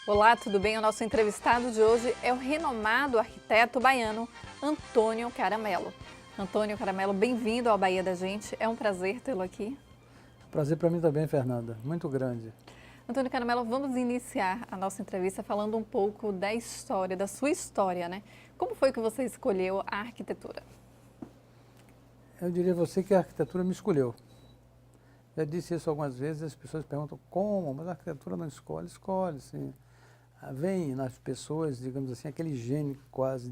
Olá, tudo bem? O nosso entrevistado de hoje é o renomado arquiteto baiano Antônio Caramelo. Antônio Caramelo, bem-vindo ao Bahia da Gente. É um prazer tê-lo aqui. Prazer para mim também, Fernanda. Muito grande. Antônio Caramelo, vamos iniciar a nossa entrevista falando um pouco da história, da sua história, né? Como foi que você escolheu a arquitetura? Eu diria a você que a arquitetura me escolheu. Já disse isso algumas vezes, as pessoas perguntam como, mas a arquitetura não escolhe, escolhe, sim. Vem nas pessoas, digamos assim, aquele gene quase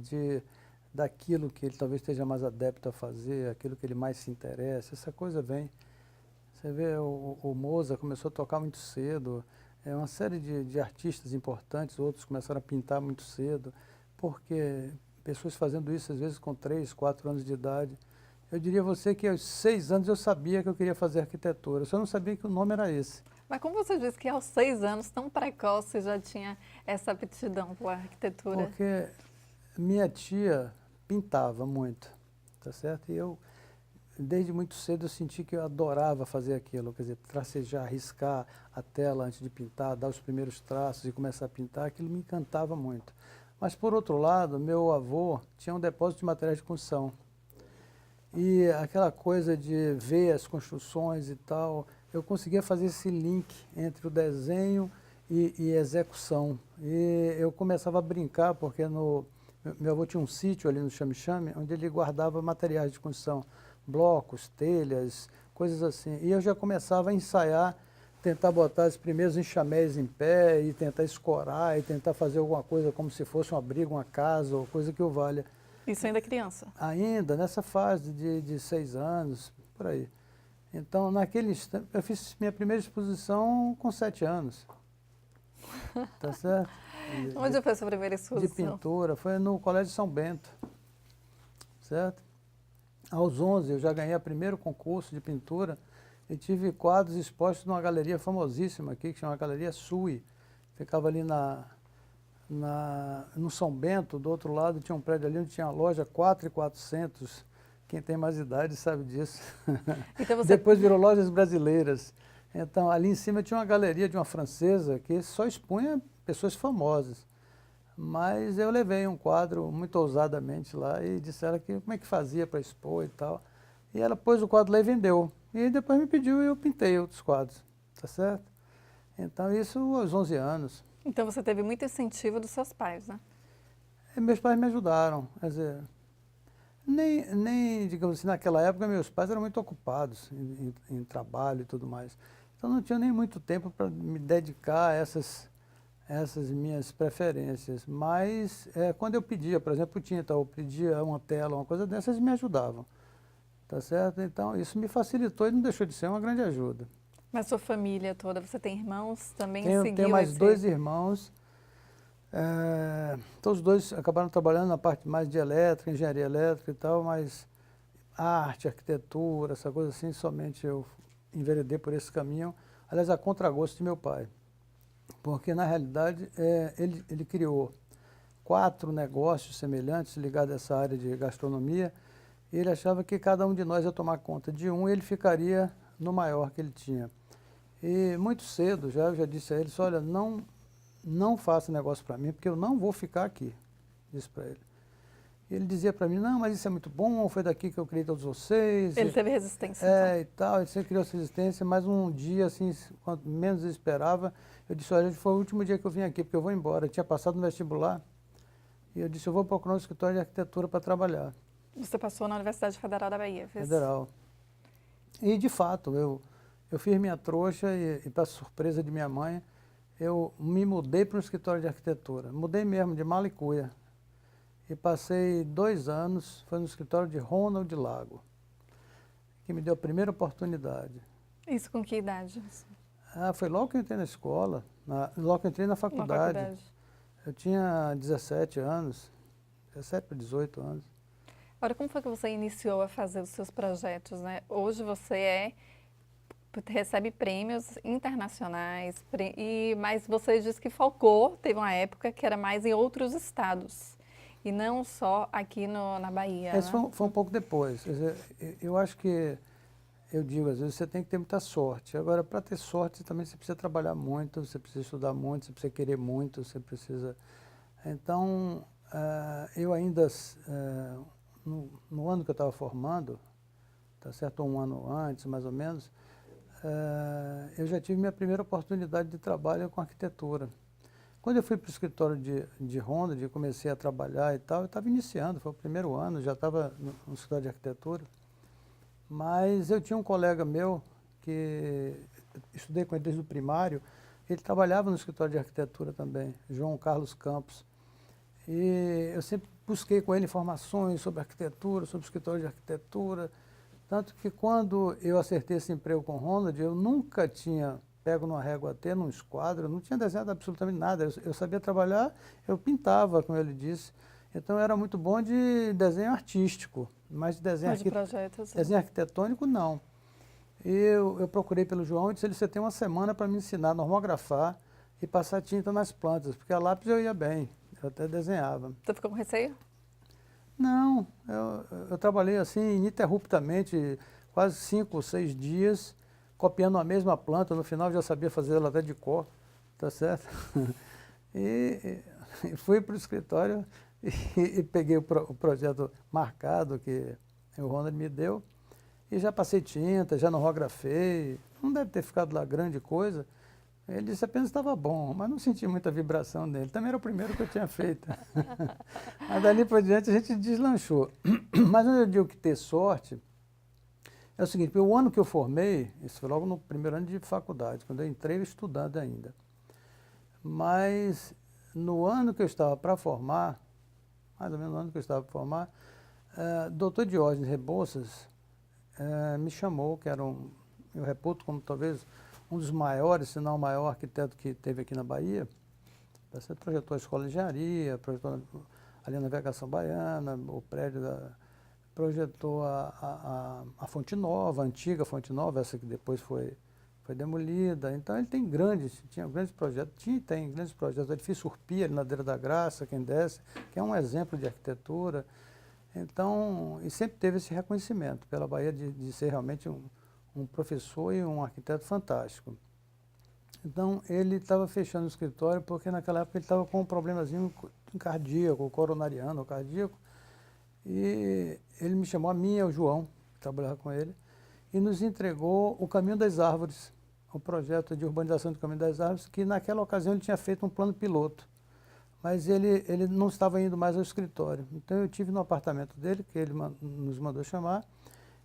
daquilo que ele talvez esteja mais adepto a fazer, aquilo que ele mais se interessa, essa coisa vem. Você vê, o Mozart começou a tocar muito cedo, uma série de artistas importantes, outros começaram a pintar muito cedo, porque pessoas fazendo isso às vezes com 3, 4 anos de idade. Eu diria a você que aos 6 anos eu sabia que eu queria fazer arquitetura, eu só não sabia que o nome era esse. Mas como você disse que aos 6 anos, tão precoce, já tinha essa aptidão pela arquitetura? Porque minha tia pintava muito, tá certo? E eu, desde muito cedo, eu senti que eu adorava fazer aquilo, quer dizer, tracejar, riscar a tela antes de pintar, dar os primeiros traços e começar a pintar, aquilo me encantava muito. Mas, por outro lado, meu avô tinha um depósito de materiais de construção. E aquela coisa de ver as construções e tal, eu conseguia fazer esse link entre o desenho e execução. E eu começava a brincar, porque meu avô tinha um sítio ali no Xame-Xame, onde ele guardava materiais de construção, blocos, telhas, coisas assim. E eu já começava a ensaiar, tentar botar os primeiros enxaméis em pé, e tentar escorar, e tentar fazer alguma coisa como se fosse um abrigo, uma casa, ou coisa que o valha. Isso ainda criança? Ainda nessa fase de 6 anos, por aí. Então, naquele instante, eu fiz minha primeira exposição com 7 anos. Tá certo? Onde foi a sua primeira De exposição? pintura, foi no Colégio São Bento, certo? Aos 11 eu já ganhei o primeiro concurso de pintura e tive quadros expostos numa galeria famosíssima aqui, que chama Galeria Sui. Ficava ali no São Bento, do outro lado tinha um prédio ali onde tinha a loja 4.400. Quem tem mais idade sabe disso. Então você... Depois virou Lojas Brasileiras. Então, ali em cima tinha uma galeria de uma francesa que só expunha pessoas famosas. Mas eu levei um quadro muito ousadamente lá e disseram que como é que fazia para expor e tal. E ela pôs o quadro lá e vendeu. E depois me pediu e eu pintei outros quadros, tá certo? Então, isso aos 11 anos. Então você teve muito incentivo dos seus pais, né? E meus pais me ajudaram, quer dizer, digamos assim, naquela época meus pais eram muito ocupados em trabalho e tudo mais. Então não tinha nem muito tempo para me dedicar a essas minhas preferências. Mas quando eu pedia, por exemplo, tinta, ou pedia uma tela, uma coisa dessas, eles me ajudavam, tá certo? Então isso me facilitou e não deixou de ser uma grande ajuda. Mas sua família toda, você tem irmãos, também Tenho mais 2 irmãos. Todos os dois acabaram trabalhando na parte mais de elétrica, engenharia elétrica e tal, mas arte, arquitetura, essa coisa assim, somente eu enveredei por esse caminho, aliás, a contragosto de meu pai. Porque, na realidade, ele criou 4 negócios semelhantes ligados a essa área de gastronomia, e ele achava que cada um de nós ia tomar conta de um e ele ficaria no maior que ele tinha. E muito cedo, eu já disse a ele, olha, não faça negócio para mim, porque eu não vou ficar aqui, disse para ele. E ele dizia para mim, não, mas isso é muito bom, foi daqui que eu criei todos vocês. Ele teve resistência, então. E tal, você criou essa resistência, mas um dia, assim, quanto menos eu esperava, eu disse, olha, foi o último dia que eu vim aqui, porque eu vou embora. Eu tinha passado no vestibular, e eu disse, eu vou procurar um escritório de arquitetura para trabalhar. Você passou na Universidade Federal da Bahia, fez? Federal. E, de fato, eu fiz minha trouxa e para surpresa de minha mãe, eu me mudei para um escritório de arquitetura. Mudei mesmo, de mala e cuia. E passei 2 anos, foi no escritório de Ronald Lago, que me deu a primeira oportunidade. Isso com que idade? Foi logo que eu entrei na escola, logo que eu entrei na faculdade. Eu tinha 17 anos, 17 para 18 anos. Agora, como foi que você iniciou a fazer os seus projetos, né? Hoje você recebe prêmios internacionais, mas você disse que focou, teve uma época que era mais em outros estados, e não só aqui na Bahia. Esse foi um pouco depois. Quer dizer, eu acho que eu digo, às vezes você tem que ter muita sorte. Agora, para ter sorte, também você precisa trabalhar muito, você precisa estudar muito, você precisa querer muito, você precisa... Então, eu ainda, no ano que eu estava formando, tá certo? Um ano antes, mais ou menos, eu já tive minha primeira oportunidade de trabalho com arquitetura. Quando eu fui para o escritório de Honda, comecei a trabalhar e tal, eu estava iniciando, foi o primeiro ano, já estava no escritório de arquitetura. Mas eu tinha um colega meu que estudei com ele desde o primário, ele trabalhava no escritório de arquitetura também, João Carlos Campos. E eu sempre busquei com ele informações sobre arquitetura, sobre o escritório de arquitetura, tanto que quando eu acertei esse emprego com o Ronald, eu nunca tinha pego numa régua T, num esquadro, eu não tinha desenhado absolutamente nada, eu sabia trabalhar, eu pintava, como ele disse, então eu era muito bom de desenho artístico, mas de Mas de projetos. desenho arquitetônico não. Eu procurei pelo João e disse, você tem uma semana para me ensinar a normografar e passar tinta nas plantas, porque a lápis eu ia bem, eu até desenhava. Você ficou com receio? Não, eu trabalhei assim ininterruptamente, quase 5 ou 6 dias, copiando a mesma planta, no final já sabia fazer ela até de cor, tá certo? E fui para o escritório e peguei o projeto marcado que o Ronald me deu, e já passei tinta, já normografei, não deve ter ficado lá grande coisa. Ele disse apenas estava bom, mas não senti muita vibração dele. Também era o primeiro que eu tinha feito. Mas dali por diante a gente deslanchou. Mas onde eu digo que ter sorte, é o seguinte, o ano que eu formei, isso foi logo no primeiro ano de faculdade, quando eu entrei estudando ainda. Mas no ano que eu estava para formar, mais ou menos no ano que eu estava para formar, doutor Diógenes Rebouças me chamou, que era eu reputo como talvez um dos maiores, se não o maior arquiteto que teve aqui na Bahia. Você projetou a escola de engenharia, projetou ali a navegação baiana, o prédio projetou a Fonte Nova, a antiga Fonte Nova, essa que depois foi demolida. Então ele tinha grandes projetos, tem grandes projetos. O edifício Urpia, ali na Ladeira da Graça, quem desce, que é um exemplo de arquitetura. Então, e sempre teve esse reconhecimento pela Bahia de ser realmente um professor e um arquiteto fantástico. Então, ele estava fechando o escritório porque naquela época ele estava com um problemazinho cardíaco, coronariano, cardíaco, e ele me chamou, a mim e ao João, que trabalhava com ele, e nos entregou o Caminho das Árvores, o projeto de urbanização do Caminho das Árvores, que naquela ocasião ele tinha feito um plano piloto, mas ele não estava indo mais ao escritório. Então eu tive no apartamento dele, que ele nos mandou chamar,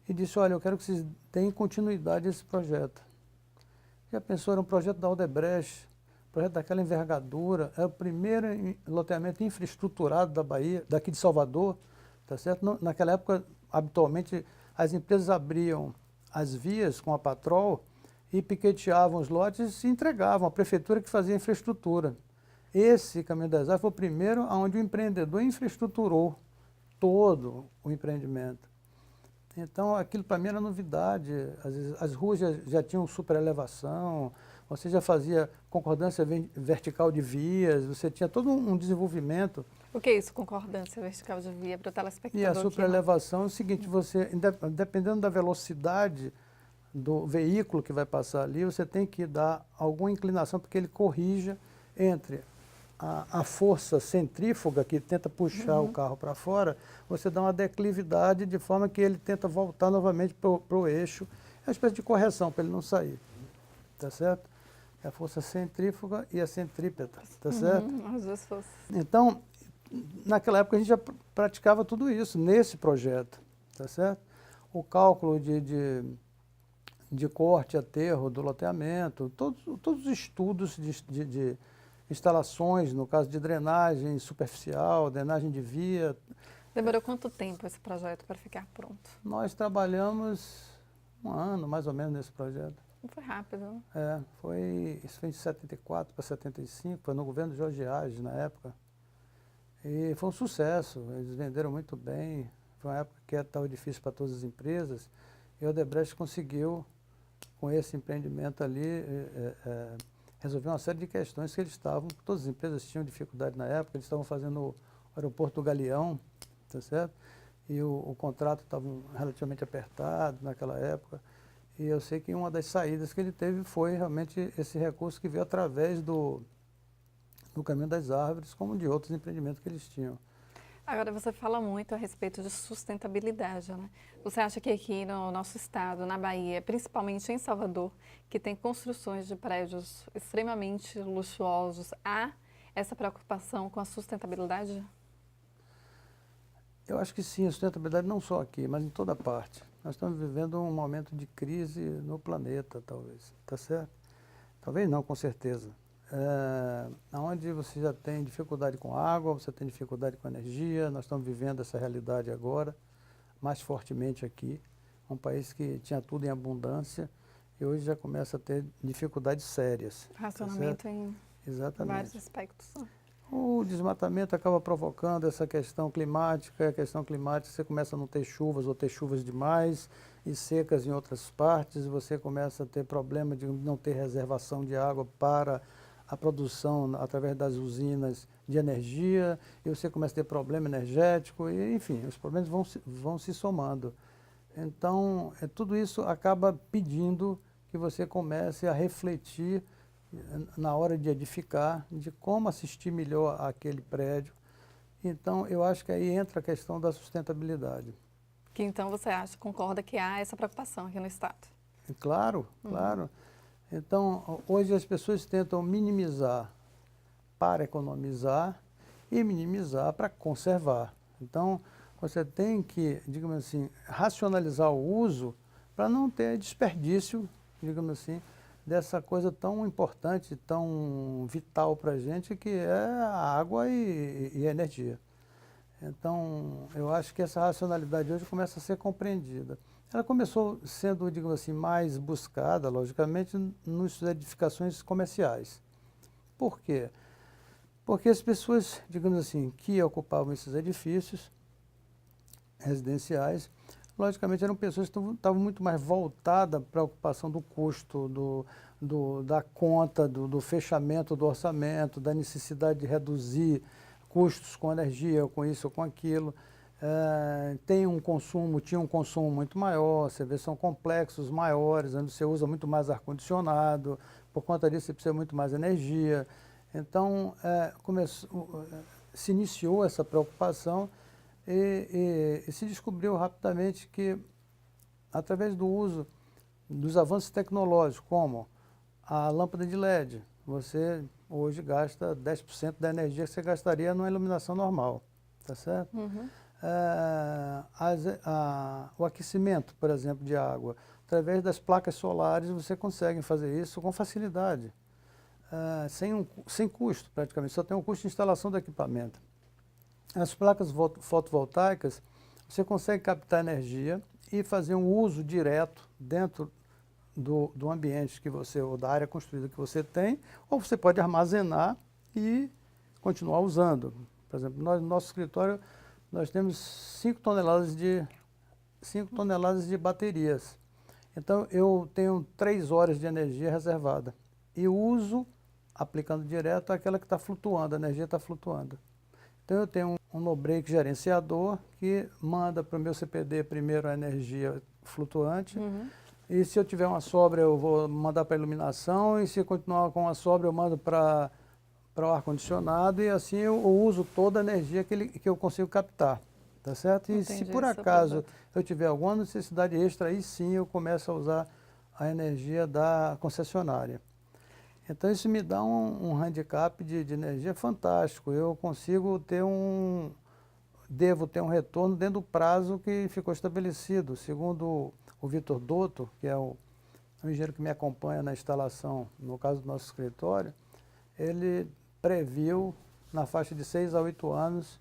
e disse, olha, eu quero que vocês deem continuidade a esse projeto. Já pensou, era um projeto da Odebrecht, projeto daquela envergadura, era o primeiro loteamento infraestruturado da Bahia, daqui de Salvador, tá certo? Naquela época, habitualmente, as empresas abriam as vias com a Patrol e piqueteavam os lotes e entregavam, a prefeitura que fazia a infraestrutura. Esse Caminho das Árvores foi o primeiro onde o empreendedor infraestruturou todo o empreendimento. Então, aquilo para mim era novidade. As ruas já tinham superelevação, você já fazia concordância vertical de vias, você tinha todo um desenvolvimento. O que é isso, concordância vertical de via para o telespectador? E a superelevação é o seguinte, você, dependendo da velocidade do veículo que vai passar ali, você tem que dar alguma inclinação para que ele corrija entre a força centrífuga que tenta puxar o carro para fora, você dá uma declividade de forma que ele tenta voltar novamente para o eixo. É uma espécie de correção para ele não sair, tá certo? É a força centrífuga e a centrípeta, tá certo? As duas forças. Então, naquela época a gente já praticava tudo isso nesse projeto, tá certo? O cálculo de corte, aterro do loteamento, todos os estudos de instalações, no caso de drenagem superficial, drenagem de via. Demorou quanto tempo esse projeto para ficar pronto? Nós trabalhamos um ano, mais ou menos, nesse projeto. Não foi rápido, né? Isso foi de 74 para 75, foi no governo de Jorge Agis, na época. E foi um sucesso, eles venderam muito bem. Foi uma época que estava difícil para todas as empresas. E o Odebrecht conseguiu, com esse empreendimento ali, resolver uma série de questões que eles estavam, todas as empresas tinham dificuldade na época, eles estavam fazendo o aeroporto do Galeão, tá certo? E o contrato estava relativamente apertado naquela época. E eu sei que uma das saídas que ele teve foi realmente esse recurso que veio através do Caminho das Árvores, como de outros empreendimentos que eles tinham. Agora, você fala muito a respeito de sustentabilidade, né? Você acha que aqui no nosso estado, na Bahia, principalmente em Salvador, que tem construções de prédios extremamente luxuosos, há essa preocupação com a sustentabilidade? Eu acho que sim, a sustentabilidade não só aqui, mas em toda parte. Nós estamos vivendo um momento de crise no planeta, talvez, tá certo? Talvez não, com certeza. Onde você já tem dificuldade com água, você tem dificuldade com energia, nós estamos vivendo essa realidade agora, mais fortemente aqui. Um país que tinha tudo em abundância e hoje já começa a ter dificuldades sérias. Tá certo? Racionamento em vários Exatamente. aspectos, né? O desmatamento acaba provocando essa questão climática, e a questão climática você começa a não ter chuvas ou ter chuvas demais e secas em outras partes, e você começa a ter problema de não ter reservação de água para a produção através das usinas de energia, e você começa a ter problema energético, e enfim, os problemas vão se somando. Então, tudo isso acaba pedindo que você comece a refletir na hora de edificar, de como assistir melhor àquele prédio. Então, eu acho que aí entra a questão da sustentabilidade. Que então você acha, concorda que há essa preocupação aqui no estado? E claro, claro. Então, hoje as pessoas tentam minimizar para economizar e minimizar para conservar. Então, você tem que, digamos assim, racionalizar o uso para não ter desperdício, digamos assim, dessa coisa tão importante, tão vital para a gente, que é a água e a energia. Então, eu acho que essa racionalidade hoje começa a ser compreendida. Ela começou sendo, digamos assim, mais buscada, logicamente, nas edificações comerciais. Por quê? Porque as pessoas, digamos assim, que ocupavam esses edifícios residenciais, logicamente eram pessoas que estavam muito mais voltadas para a ocupação do custo, da conta, do fechamento do orçamento, da necessidade de reduzir custos com energia, com isso ou com aquilo. Tinha um consumo muito maior, você vê, são complexos maiores, onde você usa muito mais ar-condicionado, por conta disso você precisa muito mais energia. Então, se iniciou essa preocupação e se descobriu rapidamente que, através do uso dos avanços tecnológicos, como a lâmpada de LED, você hoje gasta 10% da energia que você gastaria numa iluminação normal, tá certo? O aquecimento, por exemplo, de água, através das placas solares você consegue fazer isso com facilidade, sem custo praticamente, só tem um custo de instalação do equipamento. As placas fotovoltaicas, você consegue captar energia e fazer um uso direto dentro do ambiente que você, ou da área construída que você tem, ou você pode armazenar e continuar usando. Por exemplo, no nosso escritório, nós temos 5 toneladas de baterias. Então, eu tenho 3 horas de energia reservada e uso, aplicando direto, aquela que está flutuando, a energia está flutuando. Então, eu tenho um no-break gerenciador que manda para o meu CPD primeiro a energia flutuante. E se eu tiver uma sobra, eu vou mandar para a iluminação. E se continuar com a sobra, eu mando para o ar-condicionado. E assim eu uso toda a energia que eu consigo captar. Tá certo? E se por acaso eu tiver alguma necessidade extra, aí sim eu começo a usar a energia da concessionária. Então, isso me dá um handicap de energia fantástico. Eu consigo devo ter um retorno dentro do prazo que ficou estabelecido. Segundo o Vitor Dotto, que é o engenheiro que me acompanha na instalação, no caso do nosso escritório, ele previu, na faixa de 6 a 8 anos,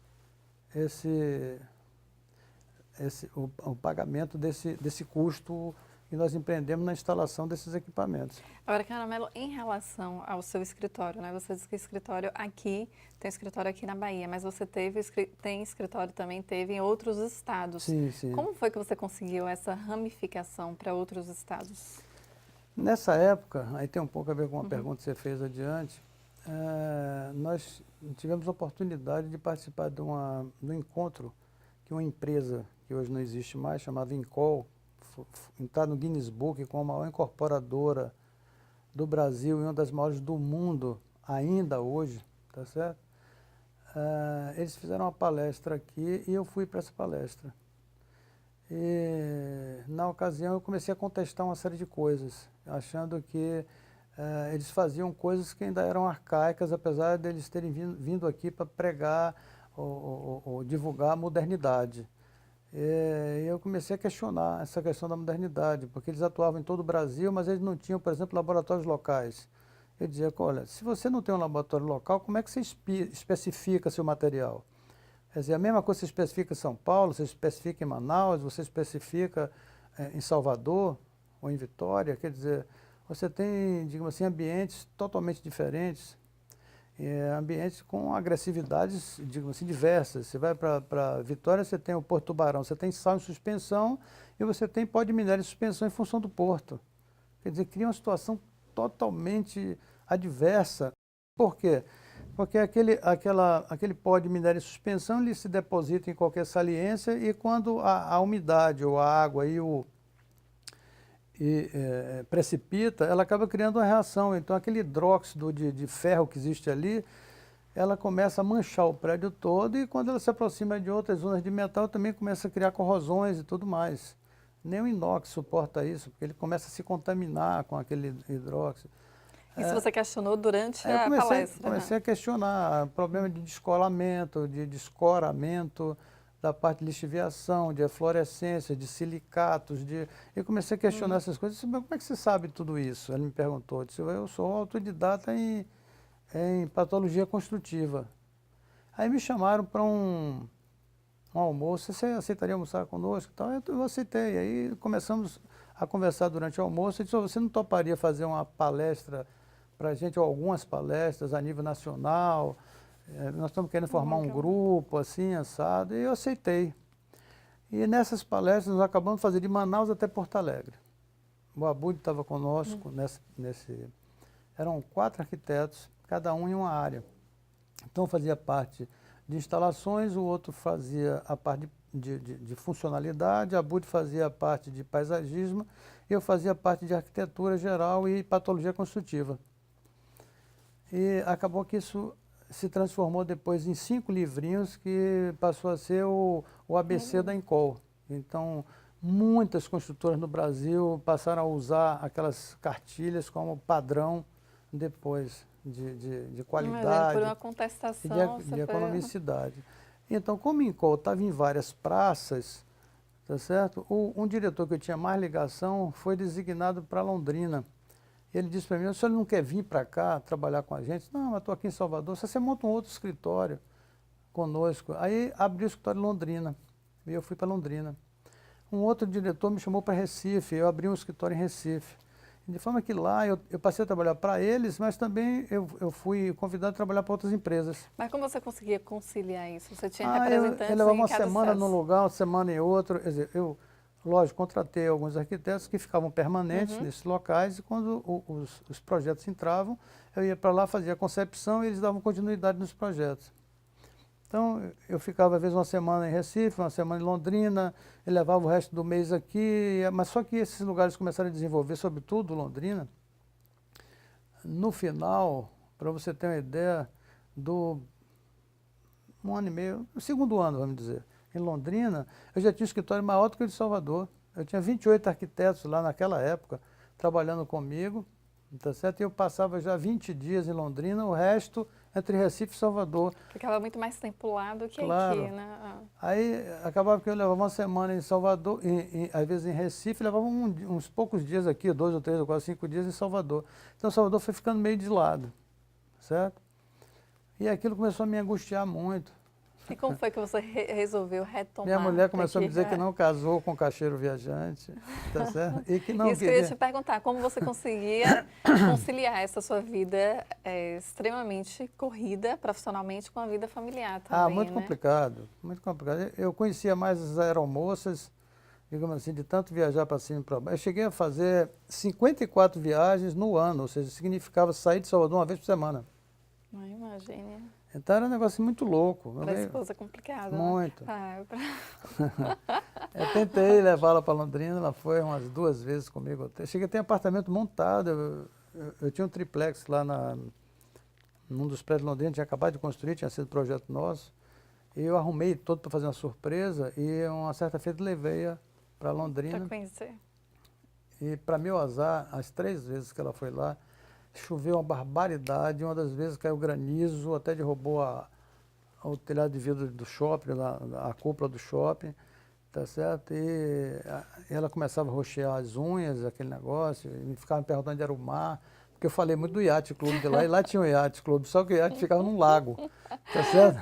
o pagamento desse custo que nós empreendemos na instalação desses equipamentos. Agora, Caramelo, em relação ao seu escritório, né? Você disse que tem escritório aqui na Bahia, mas você tem escritório também, teve em outros estados. Sim, sim. Como foi que você conseguiu essa ramificação para outros estados? Nessa época, aí tem um pouco a ver com a pergunta que você fez adiante, nós tivemos a oportunidade de participar de um encontro que uma empresa, que hoje não existe mais, chamada Incol, entrar no Guinness Book como a maior incorporadora do Brasil e uma das maiores do mundo ainda hoje, tá certo? Eles fizeram uma palestra aqui e eu fui para essa palestra. E, na ocasião, eu comecei a contestar uma série de coisas, achando que eles faziam coisas que ainda eram arcaicas, apesar de eles terem vindo aqui para pregar ou divulgar a modernidade. E eu comecei a questionar essa questão da modernidade, porque eles atuavam em todo o Brasil, mas eles não tinham, por exemplo, laboratórios locais. Eu dizia, olha, se você não tem um laboratório local, como é que você especifica seu material? Quer dizer, a mesma coisa você especifica em São Paulo, você especifica em Manaus, você especifica em Salvador ou em Vitória, quer dizer, você tem, digamos assim, ambientes totalmente diferentes, ambientes com agressividades, digamos assim, diversas. Você vai para Vitória, você tem o Porto Tubarão, você tem sal em suspensão e você tem pó de minério em suspensão em função do porto. Quer dizer, cria uma situação totalmente adversa. Por quê? Porque aquele pó de minério em suspensão ele se deposita em qualquer saliência e quando a umidade ou a água precipita, ela acaba criando uma reação. Então aquele hidróxido de ferro que existe ali, ela começa a manchar o prédio todo e quando ela se aproxima de outras zonas de metal também começa a criar corrosões e tudo mais. Nem o inox suporta isso, porque ele começa a se contaminar com aquele hidróxido. Isso você questionou durante a palestra? Comecei a questionar problema de descolamento, de descoramento da parte de lixiviação, de eflorescência, de silicatos. Eu comecei a questionar essas coisas. Disse, mas como é que você sabe tudo isso? Ele me perguntou. Eu disse, eu sou autodidata em patologia construtiva. Aí me chamaram para um almoço. Você aceitaria almoçar conosco? Então, eu aceitei. Aí começamos a conversar durante o almoço. Eu disse, você não toparia fazer uma palestra para a gente, ou algumas palestras a nível nacional? Nós estamos querendo formar um grupo, assim, assado, e eu aceitei. E nessas palestras nós acabamos de fazer de Manaus até Porto Alegre. O Abud estava conosco eram 4 arquitetos, cada um em uma área. Então fazia parte de instalações, o outro fazia a parte de funcionalidade, a Abud fazia a parte de paisagismo, e eu fazia a parte de arquitetura geral e patologia construtiva. E acabou que isso se transformou depois em 5 livrinhos que passou a ser o ABC da Encol. Então, muitas construtoras no Brasil passaram a usar aquelas cartilhas como padrão depois de qualidade por uma contestação, e de economicidade. Então, como a Encol estava em várias praças, tá certo? Um diretor que eu tinha mais ligação foi designado para Londrina. Ele disse para mim, o senhor não quer vir para cá trabalhar com a gente? Não, eu estou aqui em Salvador, você monta um outro escritório conosco. Aí abri o escritório em Londrina, e eu fui para Londrina. Um outro diretor me chamou para Recife, eu abri um escritório em Recife. De forma que lá eu passei a trabalhar para eles, mas também eu fui convidado a trabalhar para outras empresas. Mas como você conseguia conciliar isso? Você tinha representantes eu levava uma cada semana estado? num lugar, uma semana em outro. Quer dizer, lógico, contratei alguns arquitetos que ficavam permanentes nesses locais e quando os projetos entravam, eu ia para lá, fazia a concepção e eles davam continuidade nos projetos. Então, eu ficava às vezes uma semana em Recife, uma semana em Londrina, e levava o resto do mês aqui, mas só que esses lugares começaram a desenvolver, sobretudo Londrina. No final, para você ter uma ideia, um ano e meio, no segundo ano, vamos dizer, em Londrina, eu já tinha um escritório maior do que o de Salvador. Eu tinha 28 arquitetos lá naquela época, trabalhando comigo, tá certo? E eu passava já 20 dias em Londrina, o resto entre Recife e Salvador. Ficava muito mais tempo lá do que Claro. aqui, né? Aí acabava que eu levava uma semana em Salvador, às vezes em Recife, levava uns poucos dias aqui, 2 ou 3 ou 4, 5 dias em Salvador. Então Salvador foi ficando meio de lado, certo? E aquilo começou a me angustiar muito. E como foi que você resolveu retomar? Minha mulher começou a me aqui? dizer que não casou com caixeiro viajante, tá certo? E que não Isso que eu ia te perguntar, como você conseguia conciliar essa sua vida extremamente corrida profissionalmente com a vida familiar também, muito né? complicado, muito complicado. Eu conhecia mais as aeromoças, digamos assim, de tanto viajar para cima e para baixo. Eu cheguei a fazer 54 viagens no ano, ou seja, significava sair de Salvador uma vez por semana. Não imagine. Então era um negócio muito louco. Para a esposa complicado, né? Muito. Ah, Eu tentei levá-la para Londrina, ela foi umas 2 vezes comigo. Eu cheguei a ter apartamento montado, eu tinha um triplex lá num dos prédios de Londrina, tinha acabado de construir, tinha sido projeto nosso. E eu arrumei todo para fazer uma surpresa e uma certa feita levei-a para Londrina. para conhecer. E para meu azar, as 3 vezes que ela foi lá, choveu uma barbaridade, uma das vezes caiu granizo, até derrubou o telhado de vidro do shopping, a cúpula do shopping, tá certo? E ela começava a roxear as unhas, aquele negócio, e ficava me perguntando onde era o mar, porque eu falei muito do Yacht Club de lá, e lá tinha um Yacht Club, só que o iate ficava num lago, tá certo?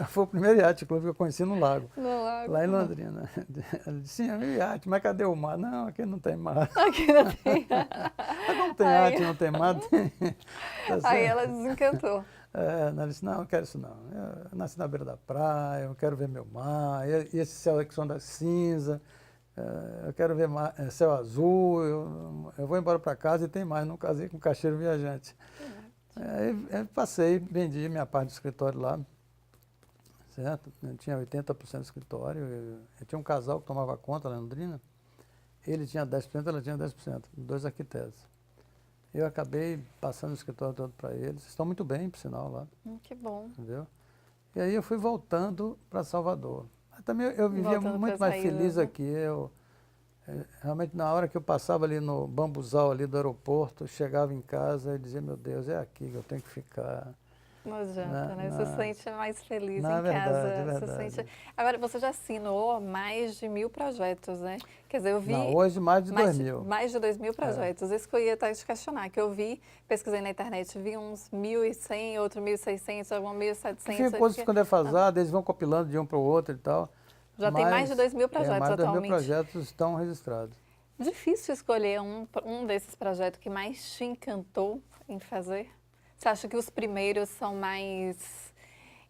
Foi o primeiro Yacht Club que eu conheci num lago, No lago. lá em Londrina. Ela disse, sim, é meu iate, mas cadê o mar? Não, aqui não tem mar. Aqui não tem. Mas como tem iate, não tem mar, tem. Tá Aí certo? ela desencantou. Ela disse, não, eu quero isso não. Eu nasci na beira da praia, eu quero ver meu mar, e esse céu aqui são da cinza, eu quero ver céu azul, eu vou embora para casa e tem mais, não casei com caixeiro viajante. Aí passei, vendi minha parte do escritório lá, certo? Eu tinha 80% do escritório, eu tinha um casal que tomava conta lá em Londrina, ele tinha 10%, ela tinha 10%, 2 arquitetos. Eu acabei passando o escritório todo para eles. Estão muito bem, por sinal, lá. Que bom. Entendeu? E aí eu fui voltando para Salvador. Mas também eu vivia Voltando muito pras mais raízes, feliz né? aqui. Realmente, na hora que eu passava ali no bambuzal ali do aeroporto, eu chegava em casa e dizia, meu Deus, é aqui que eu tenho que ficar. Não adianta, né? Você se sente mais feliz Na em verdade, casa. é Você verdade. sente... Agora, você já assinou mais de 1000 projetos, né? Quer dizer, eu vi... Não, hoje mais de 2.000. Mais de 2000 projetos. Isso que eu ia até te questionar, que eu vi, pesquisei na internet, vi uns 1.100, outro 1.600, algum 1.700. Fica coisas ficam defasadas, eles vão compilando de um para o outro e tal. Já tem mais de 2.000 projetos mais de 2.000 atualmente. projetos estão registrados. Difícil escolher um desses projetos que mais te encantou em fazer? Você acha que os primeiros são mais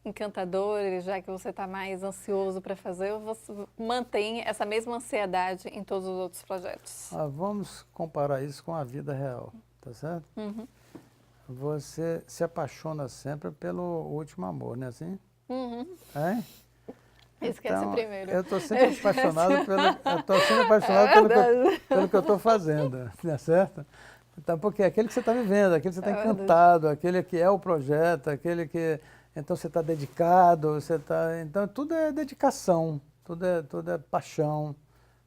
encantadores, já que você está mais ansioso para fazer, ou você mantém essa mesma ansiedade em todos os outros projetos? Vamos comparar isso com a vida real, tá certo? Uhum. Você se apaixona sempre pelo último amor, não é assim? Uhum. É? Esquece Então, primeiro. eu estou sempre apaixonado pelo que eu estou fazendo, não é certo? Então, porque é aquele que você está vivendo, aquele que você está encantado, aquele que é o projeto, aquele que... Então, você está dedicado, você está... Então, tudo é dedicação, tudo é paixão,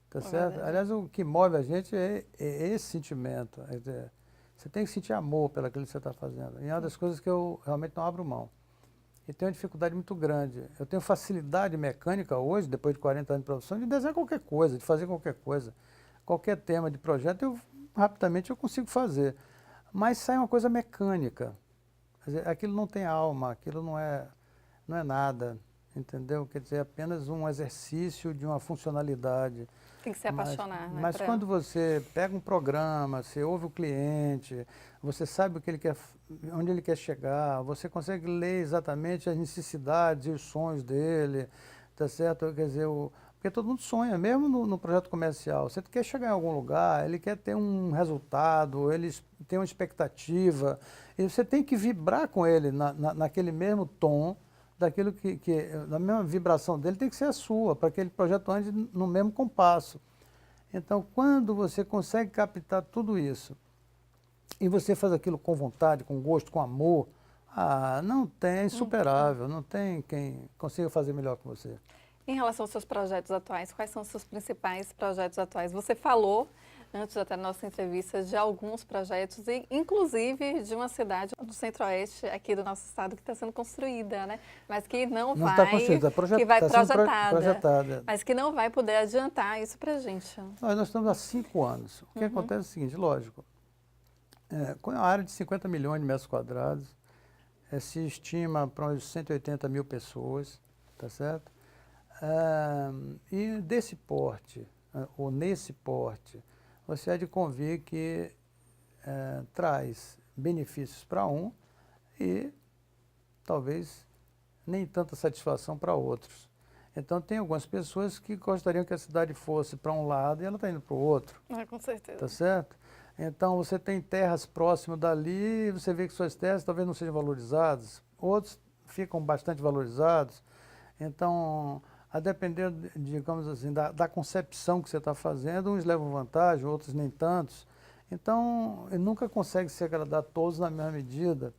tá certo? Verdade. Aliás, o que move a gente é esse sentimento. Quer dizer, você tem que sentir amor pelo aquilo que você está fazendo. E é uma das coisas que eu realmente não abro mão. E tenho uma dificuldade muito grande. Eu tenho facilidade mecânica hoje, depois de 40 anos de profissão, de desenhar qualquer coisa, de fazer qualquer coisa. Qualquer tema de projeto, rapidamente eu consigo fazer. Mas sai uma coisa mecânica. Quer dizer, aquilo não tem alma, aquilo não é nada, entendeu? Quer dizer, é apenas um exercício de uma funcionalidade. Tem que se apaixonar, né? Mas quando você pega um programa, você ouve o cliente, você sabe o que ele quer, onde ele quer chegar, você consegue ler exatamente as necessidades e os sonhos dele, tá certo? Quer dizer, porque todo mundo sonha, mesmo no projeto comercial. Você quer chegar em algum lugar, ele quer ter um resultado, ele tem uma expectativa, e você tem que vibrar com ele naquele mesmo tom, daquilo na mesma vibração dele tem que ser a sua, para que aquele projeto ande no mesmo compasso. Então, quando você consegue captar tudo isso, e você faz aquilo com vontade, com gosto, com amor, não tem, é insuperável, não tem quem consiga fazer melhor que você. Em relação aos seus projetos atuais, quais são os seus principais projetos atuais? Você falou, antes até da nossa entrevista, de alguns projetos, e inclusive de uma cidade do centro-oeste aqui do nosso estado que está sendo construída, né? Mas que não vai... Não está construída, que vai projetada. Mas que não vai poder adiantar isso para a gente. Nós estamos há 5 anos. O que acontece é o seguinte, lógico, com a área de 50 milhões de metros quadrados, se estima para uns 180 mil pessoas, tá certo? E desse porte, ou nesse porte, você há de convir que traz benefícios para um e talvez nem tanta satisfação para outros. Então, tem algumas pessoas que gostariam que a cidade fosse para um lado e ela está indo para o outro. Com certeza. Tá certo? Então, você tem terras próximas dali e você vê que suas terras talvez não sejam valorizadas. Outros ficam bastante valorizados. Então, a depender, digamos assim, da concepção que você está fazendo, uns levam vantagem, outros nem tantos. Então, ele nunca consegue se agradar a todos na mesma medida.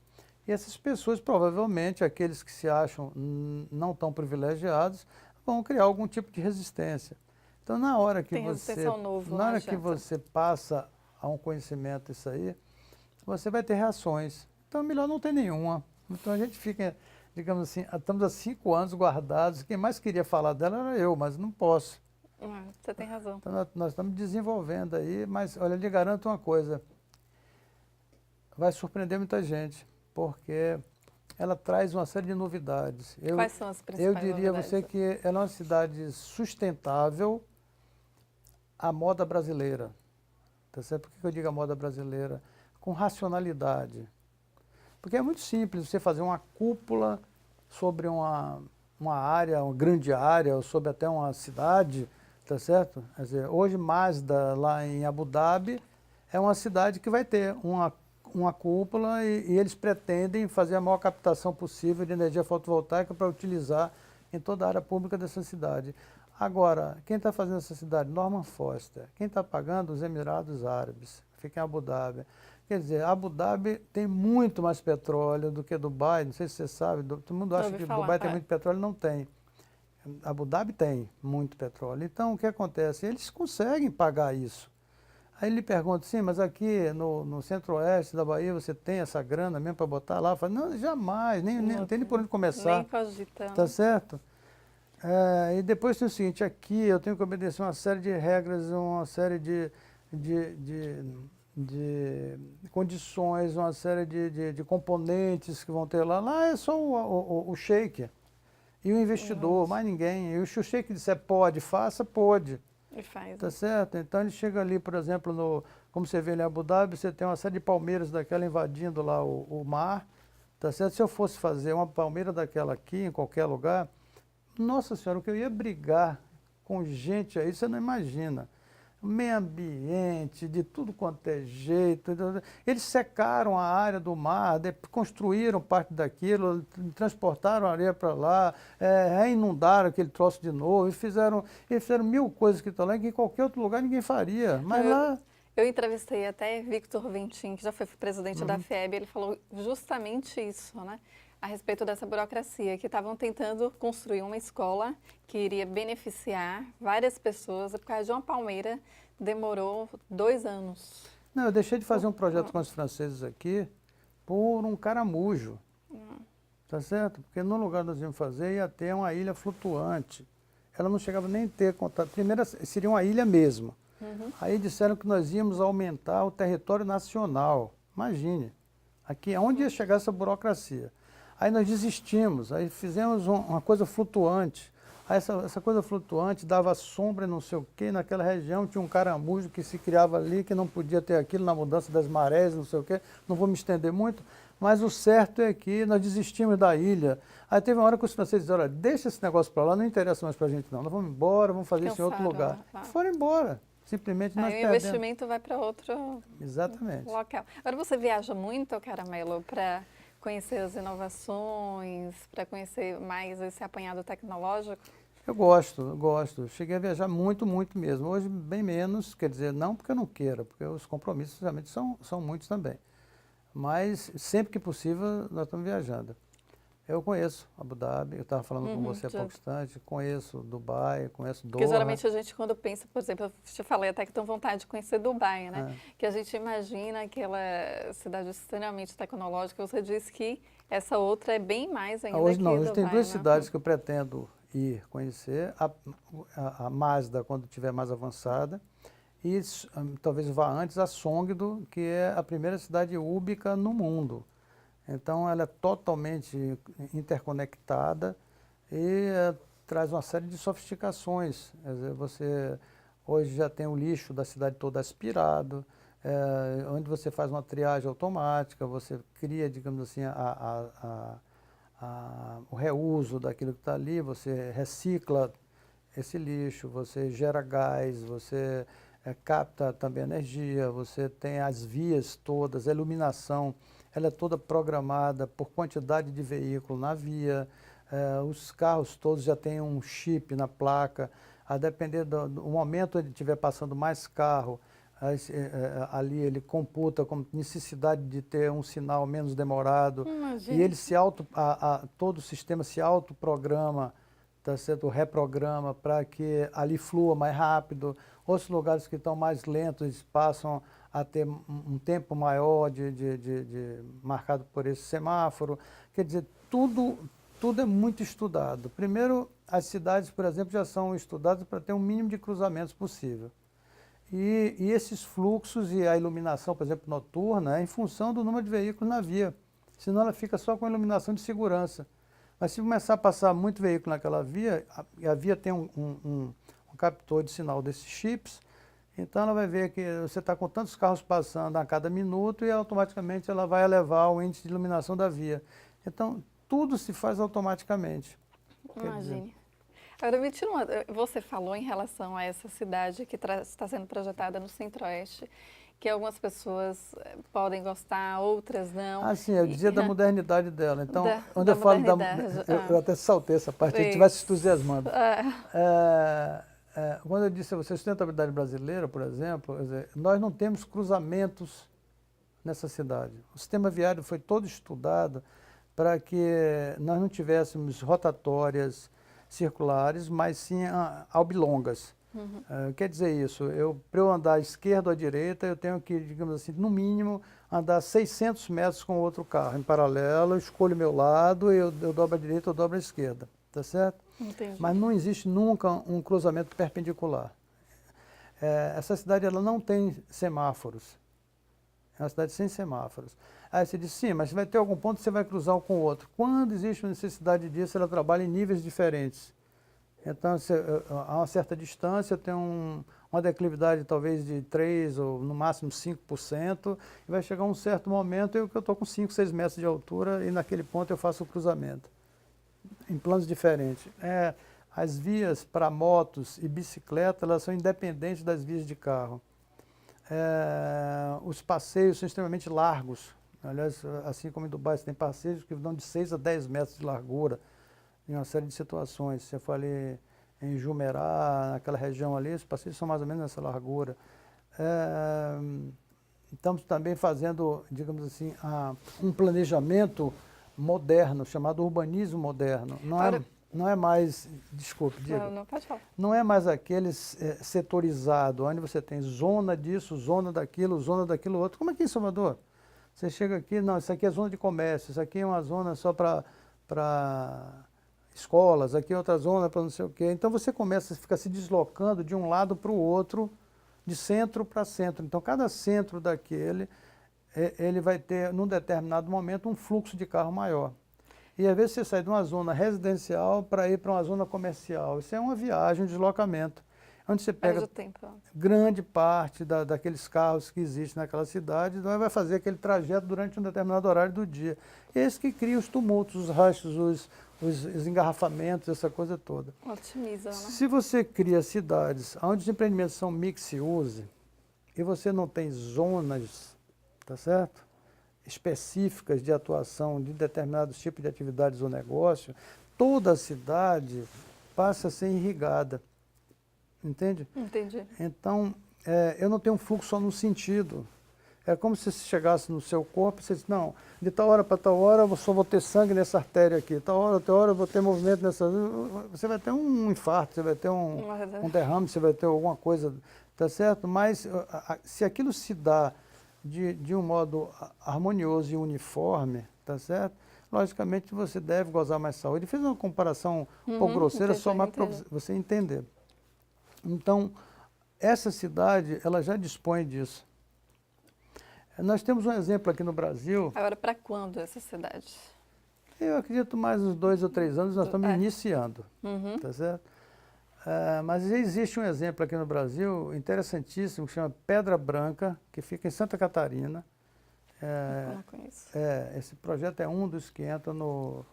E essas pessoas, provavelmente, aqueles que se acham não tão privilegiados, vão criar algum tipo de resistência. Então, na hora que Tem resistência ao novo, não adianta. você passa a um conhecimento isso aí, você vai ter reações. Então, é melhor não ter nenhuma. Então, a gente fica, digamos assim, estamos há 5 anos guardados. Quem mais queria falar dela era eu, mas não posso. Você tem razão. Então, nós estamos desenvolvendo aí, mas, olha, eu lhe garanto uma coisa, vai surpreender muita gente, porque ela traz uma série de novidades. Quais são as Eu principais diria a novidades? você que ela é uma cidade sustentável à moda brasileira. Tá certo? Por que eu digo a moda brasileira? Com racionalidade. Porque é muito simples você fazer uma cúpula sobre uma área, uma grande área, ou sobre até uma cidade, tá certo? Quer dizer, hoje Mazda, lá em Abu Dhabi, é uma cidade que vai ter uma cúpula e eles pretendem fazer a maior captação possível de energia fotovoltaica para utilizar em toda a área pública dessa cidade. Agora, quem está fazendo essa cidade? Norman Foster. Quem está pagando? Os Emirados Árabes. Fica em Abu Dhabi. Quer dizer, Abu Dhabi tem muito mais petróleo do que Dubai. Não sei se você sabe, todo mundo acha que Dubai tem muito petróleo, não tem. Abu Dhabi tem muito petróleo. Então, o que acontece? Eles conseguem pagar isso. Aí ele pergunta, sim, mas aqui no centro-oeste da Bahia você tem essa grana mesmo para botar lá? Fala, não, jamais, não tem nem por onde começar. Nem cogitando. Tá certo? E depois tem o seguinte, aqui eu tenho que obedecer uma série de regras, uma série de condições, uma série de componentes que vão ter lá. Lá é só o sheik e o investidor, mais ninguém. E o sheik disser pode, faça, pode. E faz. Tá certo? Então ele chega ali, por exemplo, como você vê em Abu Dhabi, você tem uma série de palmeiras daquela invadindo lá o mar. Tá certo? Se eu fosse fazer uma palmeira daquela aqui, em qualquer lugar, nossa senhora, o que eu ia brigar com gente aí, você não imagina. Meio ambiente, de tudo quanto é jeito. Eles secaram a área do mar, construíram parte daquilo, transportaram a areia para lá, reinundaram aquele troço de novo, e fizeram 1000 coisas que estão lá, que em qualquer outro lugar ninguém faria. Mas lá... Eu entrevistei até Victor Ventin, que já foi presidente da FEB, ele falou justamente isso, né? A respeito dessa burocracia, que estavam tentando construir uma escola que iria beneficiar várias pessoas, por causa de uma palmeira, demorou 2 anos. Não, eu deixei de fazer um projeto com os franceses aqui por um caramujo, tá certo? Porque no lugar que nós íamos fazer ia ter uma ilha flutuante. Ela não chegava nem a ter contato. Primeiro seria uma ilha mesmo. Aí disseram que nós íamos aumentar o território nacional. Imagine, aqui onde ia chegar essa burocracia? Aí nós desistimos, aí fizemos uma coisa flutuante. Aí essa coisa flutuante dava sombra não sei o quê, naquela região tinha um caramujo que se criava ali, que não podia ter aquilo na mudança das marés, não sei o quê. Não vou me estender muito, mas o certo é que nós desistimos da ilha. Aí teve uma hora que os franceses disseram, olha, deixa esse negócio para lá, não interessa mais para a gente não, nós vamos embora, vamos fazer isso em outro lugar. Foram embora. Simplesmente nós perdemos. Aí o investimento vai para outro local. Agora você viaja muito, Caramelo, para conhecer as inovações, para conhecer mais esse apanhado tecnológico? Eu gosto. Cheguei a viajar muito, muito mesmo. Hoje, bem menos, quer dizer, não porque eu não queira, porque os compromissos realmente são muitos também. Mas, sempre que possível, nós estamos viajando. Eu conheço Abu Dhabi, eu estava falando com você há pouco instante, conheço Dubai, conheço Doha. Porque geralmente a gente, quando pensa, por exemplo, eu te falei até que tenho vontade de conhecer Dubai, né? Que a gente imagina aquela cidade extremamente tecnológica. Você disse que essa outra é bem mais ainda hoje que não, Dubai, hoje tem 2 né? cidades que eu pretendo ir conhecer. A Mazda, quando estiver mais avançada, e talvez vá antes a Songdo, que é a primeira cidade úbica no mundo. Então, ela é totalmente interconectada e traz uma série de sofisticações. Quer dizer, você hoje já tem o lixo da cidade toda aspirado, onde você faz uma triagem automática, você cria, digamos assim, o reuso daquilo que está ali, você recicla esse lixo, você gera gás, você capta também energia, você tem as vias todas, a iluminação, ela é toda programada por quantidade de veículo na via, os carros todos já têm um chip na placa, a depender do momento ele estiver passando mais carro, ali ele computa com necessidade de ter um sinal menos demorado, e ele todo o sistema se autoprograma, tá certo? Reprograma para que ali flua mais rápido. Outros lugares que estão mais lentos, eles passam a ter um tempo maior marcado por esse semáforo. Quer dizer, tudo é muito estudado. Primeiro, as cidades, por exemplo, já são estudadas para ter um mínimo de cruzamentos possível. E esses fluxos e a iluminação, por exemplo, noturna, é em função do número de veículos na via. Senão ela fica só com iluminação de segurança. Mas se começar a passar muito veículo naquela via, a via tem um captor de sinal desses chips, então ela vai ver que você está com tantos carros passando a cada minuto e automaticamente ela vai elevar o índice de iluminação da via. Então, tudo se faz automaticamente. Imagine. Agora, me tira você falou em relação a essa cidade que está sendo projetada no Centro-Oeste, que algumas pessoas podem gostar, outras não. Ah, sim, eu dizia da modernidade dela. Então, quando eu falo eu até saltei essa parte, a gente vai se entusiasmando. Quando eu disse a você sustentabilidade brasileira, por exemplo, nós não temos cruzamentos nessa cidade. O sistema viário foi todo estudado para que nós não tivéssemos rotatórias circulares, mas sim oblongas. Quer dizer isso, para eu andar à esquerda ou à direita, eu tenho que, digamos assim, no mínimo, andar 600 metros com outro carro em paralelo, eu escolho o meu lado, eu dobro à direita, eu dobro à esquerda, tá certo? Entendi. Mas não existe nunca um cruzamento perpendicular. Essa cidade ela não tem semáforos, é uma cidade sem semáforos. Aí você diz, sim, mas vai ter algum ponto que você vai cruzar um com o outro. Quando existe uma necessidade disso, ela trabalha em níveis diferentes. Então, a uma certa distância, tem uma declividade talvez de 3% ou no máximo 5%, e vai chegar um certo momento em que eu estou com 5, 6 metros de altura, e naquele ponto eu faço o cruzamento, em planos diferentes. As vias para motos e bicicleta, elas são independentes das vias de carro. Os passeios são extremamente largos. Aliás, assim como em Dubai, você tem passeios que dão de 6 a 10 metros de largura, em uma série de situações. Se eu falei em Jumerá, naquela região ali, os passeios são mais ou menos nessa largura. Estamos também fazendo, digamos assim, um planejamento moderno, chamado urbanismo moderno. Não é mais, desculpe, diga. Não, pode falar. Não é mais aquele setorizado, onde você tem zona disso, zona daquilo outro. Como aqui em Salvador? Você chega aqui, não, isso aqui é zona de comércio, isso aqui é uma zona só para escolas, aqui é outra zona para não sei o quê. Então você começa a ficar se deslocando de um lado para o outro, de centro para centro. Então cada centro daquele, ele vai ter, num determinado momento, um fluxo de carro maior. E às vezes você sai de uma zona residencial para ir para uma zona comercial. Isso é uma viagem, um deslocamento, onde você pega grande parte daqueles carros que existem naquela cidade, então vai fazer aquele trajeto durante um determinado horário do dia. Esse que cria os tumultos, os rastros, os engarrafamentos, essa coisa toda. Otimiza, né? Se você cria cidades onde os empreendimentos são mix-use e você não tem zonas, tá certo? Específicas de atuação de determinados tipos de atividades ou negócio, toda a cidade passa a ser irrigada. Entende? Entendi. Então, eu não tenho um fluxo só no sentido. É como se você chegasse no seu corpo e você disse, não, de tal hora para tal hora eu só vou ter sangue nessa artéria aqui, tal hora eu vou ter movimento nessa... Você vai ter um infarto, você vai ter um derrame, você vai ter alguma coisa, tá certo? Mas se aquilo se dá de um modo harmonioso e uniforme, tá certo? Logicamente você deve gozar mais saúde. Fiz uma comparação um pouco grosseira, só mais para você entender. Então, essa cidade, ela já dispõe disso. Nós temos um exemplo aqui no Brasil. Agora, para quando essa cidade? Eu acredito mais uns 2 ou 3 anos, nós estamos iniciando, tá certo? Mas existe um exemplo aqui no Brasil interessantíssimo, que chama Pedra Branca, que fica em Santa Catarina. Eu não conheço. Esse projeto é um dos que entra no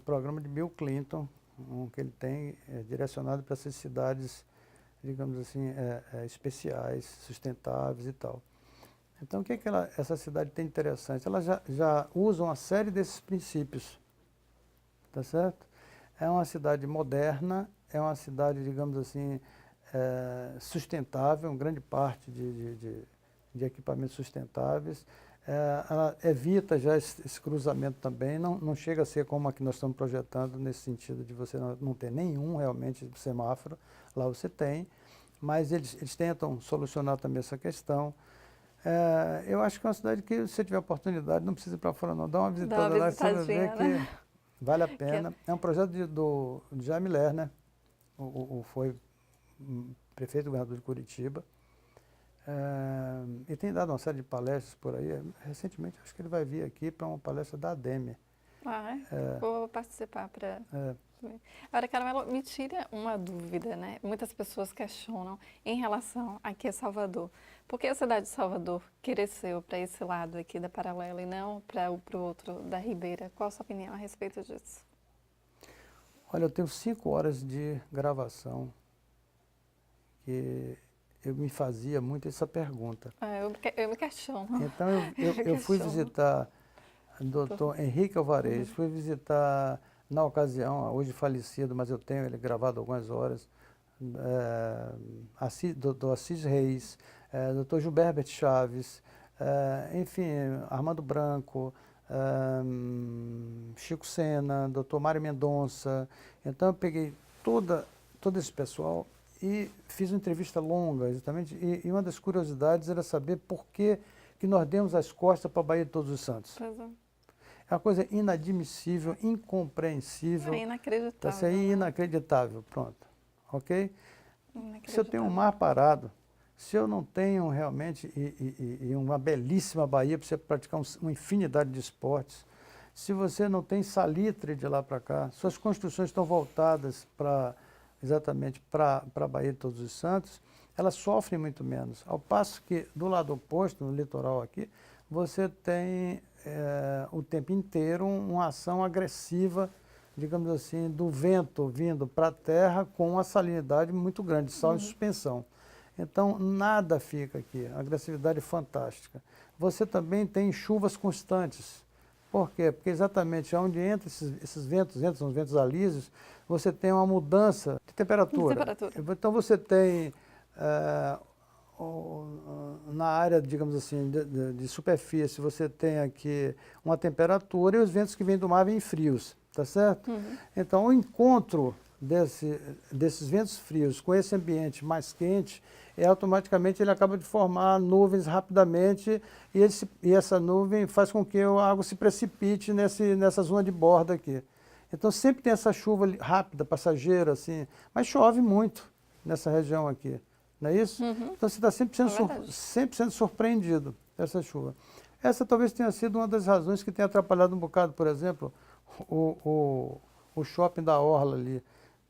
programa de Bill Clinton, que ele tem direcionado para essas cidades digamos assim, especiais, sustentáveis e tal. Então, o que essa cidade tem interessante? Ela já usa uma série desses princípios, tá certo? É uma cidade moderna, é uma cidade, digamos assim, sustentável, grande parte de equipamentos sustentáveis. Ela evita já esse cruzamento também, não chega a ser como a que nós estamos projetando, nesse sentido de você não ter nenhum realmente semáforo, lá você tem, mas eles tentam solucionar também essa questão. Eu acho que é uma cidade que, se você tiver oportunidade, não precisa ir para fora não, dá uma Dá visitada uma lá, você vai visitadinha, ver né? que vale a Que pena. É um projeto do Jaime Lerner, foi prefeito e governador de Curitiba, e tem dado uma série de palestras por aí. Recentemente, acho que ele vai vir aqui para uma palestra da ADEME. Vou participar para... É, Agora, Carmelo, me tira uma dúvida, né? Muitas pessoas questionam em relação aqui a Salvador. Por que a cidade de Salvador cresceu para esse lado aqui da Paralela e não para o outro da Ribeira? Qual a sua opinião a respeito disso? olha, eu tenho 5 horas de gravação que eu me fazia muito essa pergunta. Eu me questiono. Então, Eu eu fui questiono. visitar o doutor Henrique Alvarez, fui visitar, na ocasião, hoje falecido, mas eu tenho ele gravado algumas horas, doutor Assis Reis, doutor Gilberto Chaves, enfim, Armando Branco, Chico Sena, doutor Mário Mendonça. Então, eu peguei todo esse pessoal e fiz uma entrevista longa, exatamente, e uma das curiosidades era saber por que nós demos as costas para a Baía de Todos os Santos. Pois é. É uma coisa inadmissível, incompreensível, É inacreditável, tá, né? inacreditável, pronto, ok? Se eu tenho um Inacreditável. mar parado, se eu não tenho realmente e uma belíssima baía para você praticar uma infinidade de esportes, se você não tem salitre de lá para cá, suas construções estão voltadas exatamente para a Baía de Todos os Santos, elas sofrem muito menos. Ao passo que, do lado oposto, no litoral aqui, você tem o tempo inteiro uma ação agressiva, digamos assim, do vento vindo para a terra com uma salinidade muito grande, sal em suspensão. Então, nada fica aqui, a agressividade é fantástica. Você também tem chuvas constantes. Por quê? Porque exatamente onde entra esses ventos, entram os ventos alísios, você tem uma mudança de temperatura. Então, você tem, na área, digamos assim, de superfície, você tem aqui uma temperatura e os ventos que vêm do mar vêm frios, tá certo? Então, o encontro desses ventos frios com esse ambiente mais quente, automaticamente ele acaba de formar nuvens rapidamente e essa nuvem faz com que a água se precipite nessa zona de borda aqui. Então sempre tem essa chuva rápida, passageira, assim, mas chove muito nessa região aqui, não é isso? Então você está sempre sendo surpreendido dessa chuva. Essa talvez tenha sido uma das razões que tem atrapalhado um bocado, por exemplo, o shopping da Orla ali.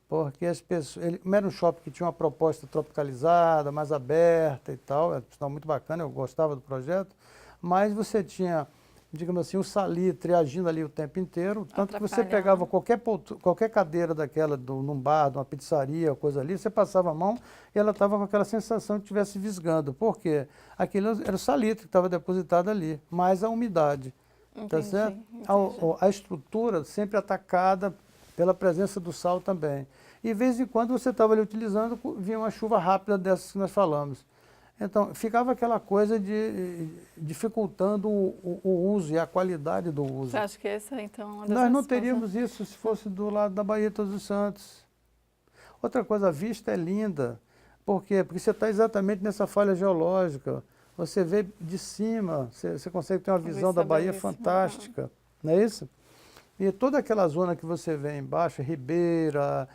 Porque as pessoas, ele era um shopping que tinha uma proposta tropicalizada, mais aberta e tal, era muito bacana, eu gostava do projeto, mas você tinha, digamos assim, o salitre agindo ali o tempo inteiro, tanto que você pegava qualquer cadeira daquela, num bar, numa pizzaria, coisa ali, você passava a mão e ela estava com aquela sensação de estivesse visgando. Por quê? Aquilo era o salitre que estava depositado ali, mais a umidade. Tá certo? A estrutura sempre atacada pela presença do sal também. E de vez em quando você estava ali utilizando, vinha uma chuva rápida dessas que nós falamos. Então, ficava aquela coisa dificultando o uso e a qualidade do uso. Você acha que essa, então, é uma das Nós não respostas? teríamos isso se fosse do lado da Baía de Todos os Santos. Outra coisa, a vista é linda. Por quê? Porque você está exatamente nessa falha geológica. Você vê de cima, você consegue ter uma visão da Bahia fantástica. Não é isso? E toda aquela zona que você vê embaixo, Ribeira,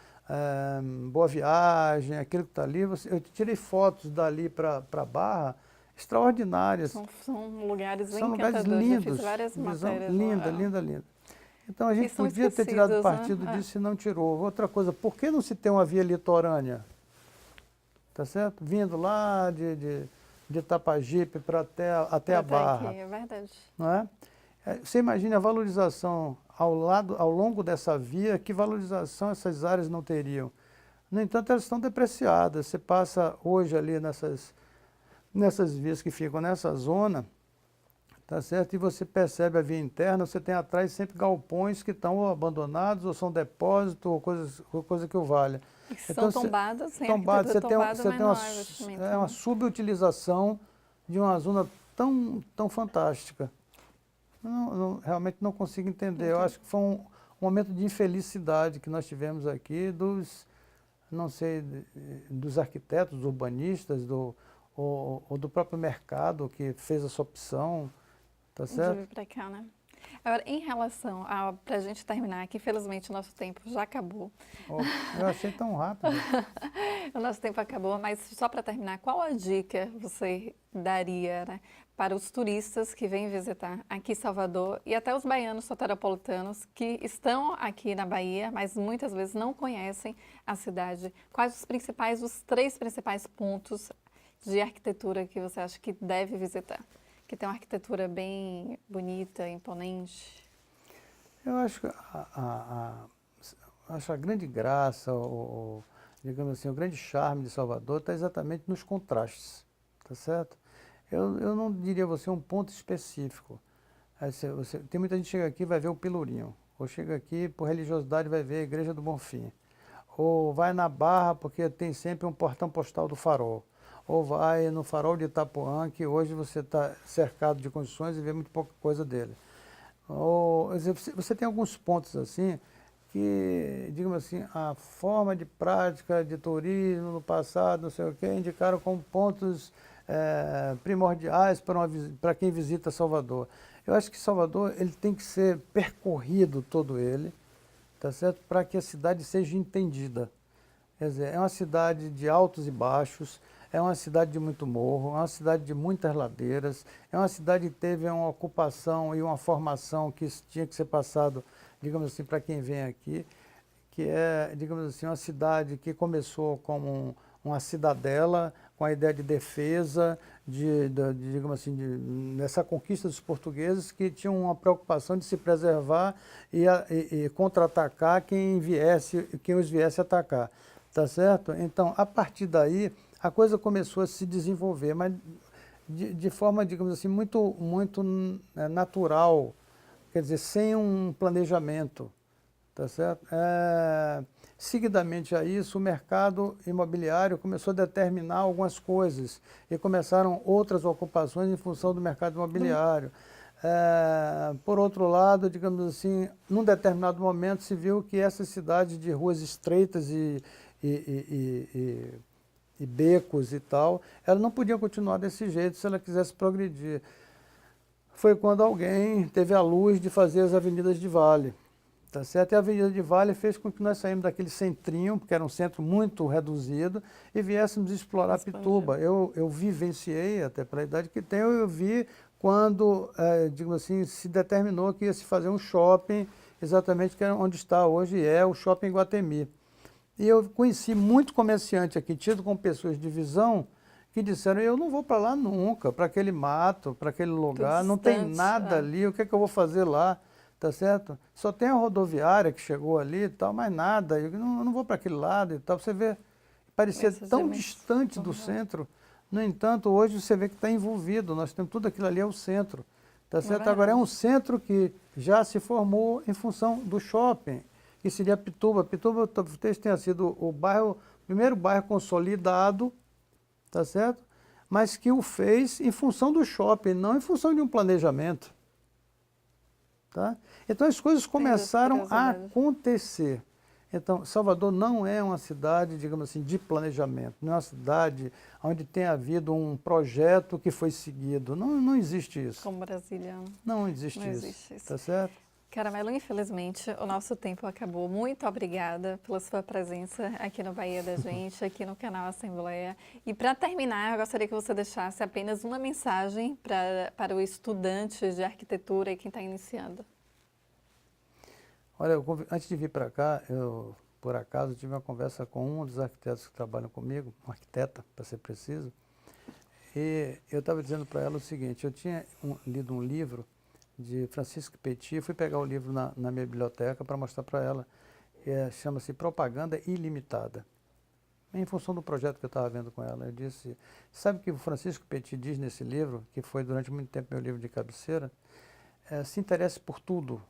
Boa Viagem, aquilo que está ali, eu tirei fotos dali para a Barra, extraordinárias. São lugares São lugares encantadores. lindos, Eu fiz várias matérias linda, lá. linda, linda. Então a gente são podia ter tirado partido né? disso e não tirou. Outra coisa, por que não se tem uma via litorânea? Tá certo? Vindo lá de Itapajipe para até a Barra. Aqui, é verdade. Não é? Você imagina a valorização ao longo dessa via, que valorização essas áreas não teriam? No entanto, elas estão depreciadas. Você passa hoje ali nessas vias que ficam nessa zona, tá certo? E você percebe a via interna, você tem atrás sempre galpões que estão ou abandonados, ou são depósitos, ou coisa que o valha. E que são Então, tombadas, sem tombado, arquitetura tombada, você mas tem não há investimento, uma né? subutilização de uma zona tão fantástica. Realmente não consigo entender. Eu Entendi. acho que foi um momento de infelicidade que nós tivemos aqui não sei, dos arquitetos, urbanistas, ou do próprio mercado que fez essa opção, tá De certo? vir para cá, né? Agora, em relação a, para a gente terminar aqui, infelizmente o nosso tempo já acabou. Oh, eu achei tão rápido. O nosso tempo acabou, mas só para terminar, qual a dica você daria, né, para os turistas que vêm visitar aqui Salvador e até os baianos soteropolitanos que estão aqui na Bahia, mas muitas vezes não conhecem a cidade? Quais os 3 principais pontos de arquitetura que você acha que deve visitar? Que tem uma arquitetura bem bonita, imponente. Eu acho que acho a grande graça, digamos assim, o grande charme de Salvador está exatamente nos contrastes, tá certo? Eu não diria a você um ponto específico. Aí tem muita gente que chega aqui e vai ver o Pelourinho, ou chega aqui por religiosidade vai ver a Igreja do Bonfim, ou vai na Barra porque tem sempre um portão postal do Farol, ou vai no Farol de Itapuã, que hoje você está cercado de construções e vê muito pouca coisa dele. Ou, você tem alguns pontos assim que, digamos assim, a forma de prática de turismo no passado, não sei o quê, indicaram como pontos primordiais para quem visita Salvador. Eu acho que Salvador ele tem que ser percorrido todo ele, tá certo? Para que a cidade seja entendida. Quer dizer, é uma cidade de altos e baixos, é uma cidade de muito morro, é uma cidade de muitas ladeiras, é uma cidade que teve uma ocupação e uma formação que tinha que ser passado, digamos assim, para quem vem aqui, que é, digamos assim, uma cidade que começou como uma cidadela, com a ideia de defesa, digamos assim, nessa conquista dos portugueses, que tinham uma preocupação de se preservar e contra-atacar quem os viesse atacar. Tá certo? Então, a partir daí, a coisa começou a se desenvolver, mas de forma, digamos assim, muito natural, quer dizer, sem um planejamento, tá certo? Seguidamente a isso, o mercado imobiliário começou a determinar algumas coisas e começaram outras ocupações em função do mercado imobiliário. Por outro lado, digamos assim, num determinado momento se viu que essa cidade de ruas estreitas e, e becos e tal, ela não podia continuar desse jeito se ela quisesse progredir. Foi quando alguém teve a luz de fazer as avenidas de Vale. Tá certo? E a Avenida de Vale fez com que nós saímos daquele centrinho, porque era um centro muito reduzido, e viéssemos explorar Pituba. Eu vivenciei, até pela idade que tenho, eu vi quando, digamos assim, se determinou que ia se fazer um shopping, exatamente que é onde está hoje, é o Shopping Iguatemi. E eu conheci muito comerciante aqui, tido com pessoas de visão, que disseram, eu não vou para lá nunca, para aquele mato, para aquele Tudo lugar, não tem distante. nada ali, o que é que eu vou fazer lá? Tá certo? Só tem a rodoviária que chegou ali e tal, mais nada. Eu não vou para aquele lado e tal. Você vê, parecia tão distante do centro. No entanto, hoje você vê que está envolvido. Nós temos tudo aquilo ali é o centro. Tá certo? Agora é um centro que já se formou em função do shopping, que seria Pituba. Pituba talvez tenha sido o primeiro bairro consolidado, tá certo? Mas que o fez em função do shopping, não em função de um planejamento. Tá? Então as coisas começaram a acontecer. Então, Salvador não é uma cidade, digamos assim, de planejamento, não é uma cidade onde tem havido um projeto que foi seguido. Não existe isso. Como Brasília. Não existe isso. Tá certo? Caramelo, infelizmente, o nosso tempo acabou. Muito obrigada pela sua presença aqui no Bahia da Gente, aqui no canal Assembleia. E para terminar, eu gostaria que você deixasse apenas uma mensagem para o estudante de arquitetura e quem está iniciando. Olha, antes de vir para cá, por acaso, tive uma conversa com um dos arquitetos que trabalham comigo, uma arquiteta, para ser preciso, e eu estava dizendo para ela o seguinte, eu tinha lido um livro de Francisco Petit, fui pegar o livro na minha biblioteca para mostrar para ela, chama-se Propaganda Ilimitada. em função do projeto que eu estava vendo com ela. Eu disse, sabe o que o Francisco Petit diz nesse livro, que foi durante muito tempo meu livro de cabeceira? Se interesse por tudo,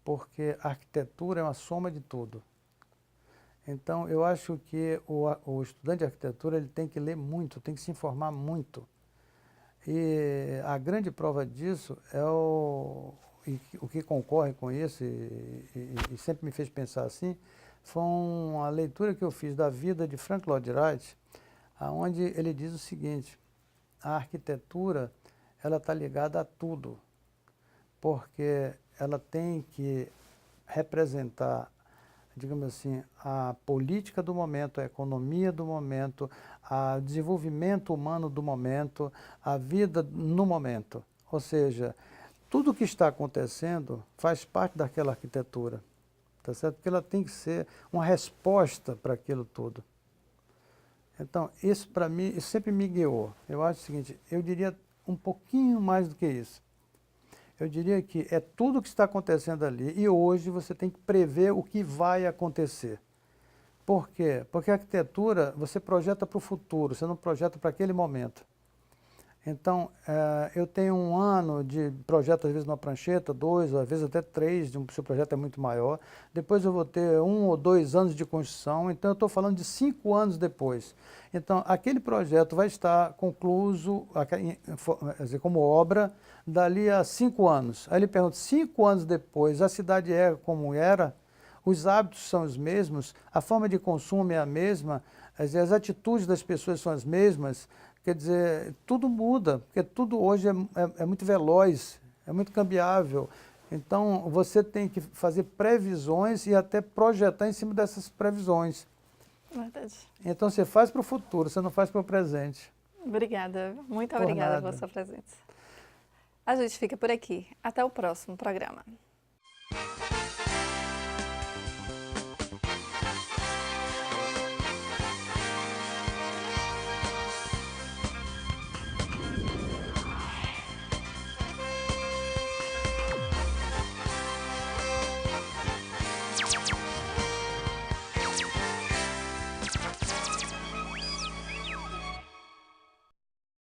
porque a arquitetura é uma soma de tudo. Então, eu acho que o estudante de arquitetura ele tem que ler muito, tem que se informar muito. E a grande prova disso é o que concorre com isso, e sempre me fez pensar assim, foi uma leitura que eu fiz da vida de Frank Lloyd Wright, onde ele diz o seguinte, a arquitetura ela está ligada a tudo, porque ela tem que representar, digamos assim, a política do momento, a economia do momento, o desenvolvimento humano do momento, a vida no momento. Ou seja, tudo o que está acontecendo faz parte daquela arquitetura, tá certo? Porque ela tem que ser uma resposta para aquilo tudo. Então, isso para mim, isso sempre me guiou. Eu acho o seguinte, eu diria um pouquinho mais do que isso. Eu diria que é tudo o que está acontecendo ali e hoje você tem que prever o que vai acontecer. Por quê? Porque a arquitetura você projeta para o futuro, você não projeta para aquele momento. Então, eu tenho um ano de projeto, às vezes, numa prancheta, 2, às vezes até 3, se o projeto é muito maior. Depois eu vou ter 1 ou 2 anos de construção, então eu estou falando de 5 anos depois. Então, aquele projeto vai estar concluído, como obra, dali a 5 anos. Aí ele pergunta, 5 anos depois, a cidade é como era? Os hábitos são os mesmos? A forma de consumo é a mesma? As atitudes das pessoas são as mesmas? Quer dizer, tudo muda, porque tudo hoje é muito veloz, é muito cambiável. Então, você tem que fazer previsões e até projetar em cima dessas previsões. Verdade. Então, você faz para o futuro, você não faz para o presente. Obrigada, muito Por obrigada nada. pela sua presença. A gente fica por aqui. Até o próximo programa.